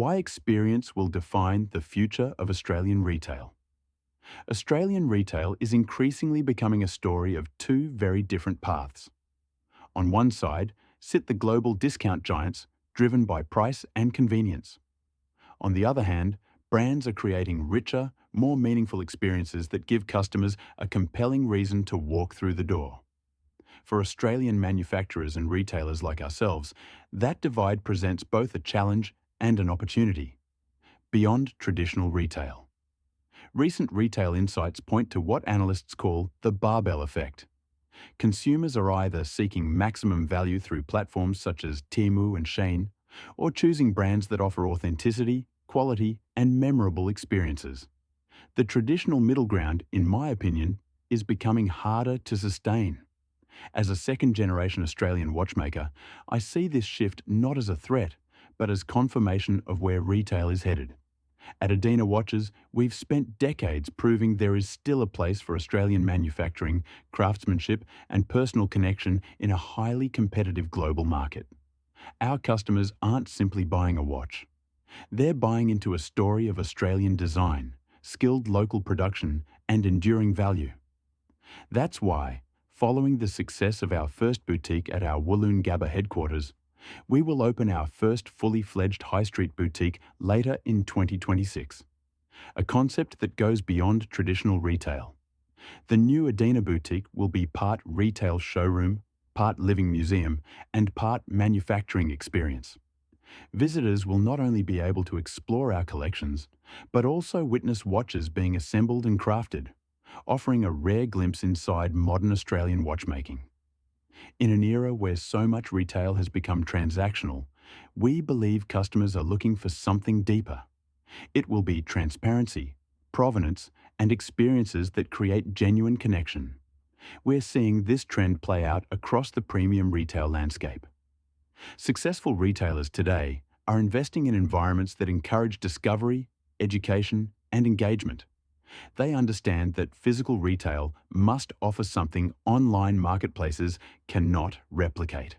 Why experience will define the future of Australian retail. Australian retail is increasingly becoming a story of two very different paths. On one side sit the global discount giants driven by price and convenience. On the other hand, brands are creating richer, more meaningful experiences that give customers a compelling reason to walk through the door. For Australian manufacturers and retailers like ourselves, that divide presents both a challenge and an opportunity. Beyond traditional retail. Recent retail insights point to what analysts call the barbell effect. Consumers are either seeking maximum value through platforms such as Temu and Shein, or choosing brands that offer authenticity, quality, and memorable experiences. The traditional middle ground, in my opinion, is becoming harder to sustain. As a second-generation Australian watchmaker, I see this shift not as a threat, but as confirmation of where retail is headed. At Adina Watches, we've spent decades proving there is still a place for Australian manufacturing, craftsmanship, and personal connection in a highly competitive global market. Our customers aren't simply buying a watch. They're buying into a story of Australian design, skilled local production, and enduring value. That's why, following the success of our first boutique at our Wooloongabba headquarters, we will open our first fully fledged high street boutique later in 2026. A concept that goes beyond traditional retail. The new Adina boutique will be part retail showroom, part living museum, and part manufacturing experience. Visitors will not only be able to explore our collections, but also witness watches being assembled and crafted, offering a rare glimpse inside modern Australian watchmaking. In an era where so much retail has become transactional, we believe customers are looking for something deeper. It will be transparency, provenance, and experiences that create genuine connection. We're seeing this trend play out across the premium retail landscape. Successful retailers today are investing in environments that encourage discovery, education, and engagement. They understand that physical retail must offer something online marketplaces cannot replicate.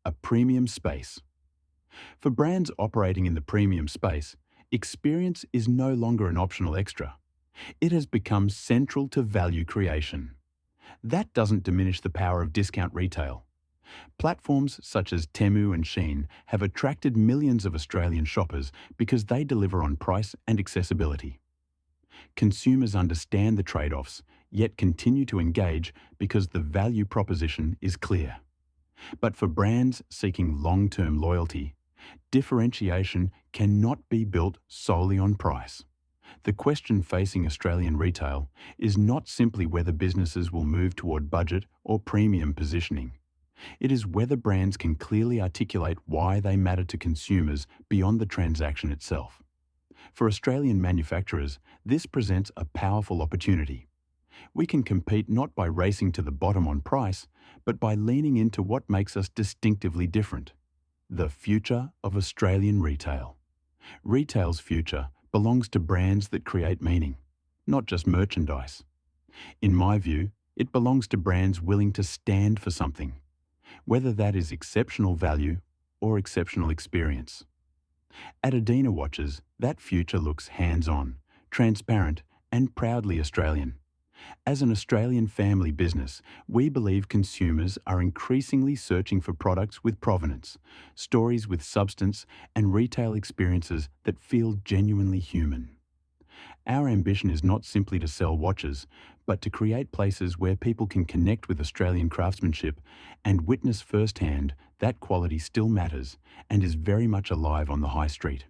A premium space. For brands operating in the premium space, experience is no longer an optional extra. It has become central to value creation. That doesn't diminish the power of discount retail. Platforms such as Temu and Shein have attracted millions of Australian shoppers because they deliver on price and accessibility. Consumers understand the trade-offs, yet continue to engage because the value proposition is clear. But for brands seeking long-term loyalty, differentiation cannot be built solely on price. The question facing Australian retail is not simply whether businesses will move toward budget or premium positioning. It is whether brands can clearly articulate why they matter to consumers beyond the transaction itself. For Australian manufacturers, this presents a powerful opportunity. We can compete not by racing to the bottom on price, but by leaning into what makes us distinctively different. The future of Australian retail. Retail's future belongs to brands that create meaning, not just merchandise. In my view, it belongs to brands willing to stand for something, whether that is exceptional value or exceptional experience. At Adina Watches, that future looks hands-on, transparent, and proudly Australian. As an Australian family business, we believe consumers are increasingly searching for products with provenance, stories with substance, and retail experiences that feel genuinely human. Our ambition is not simply to sell watches, but to create places where people can connect with Australian craftsmanship and witness firsthand that quality still matters and is very much alive on the high street.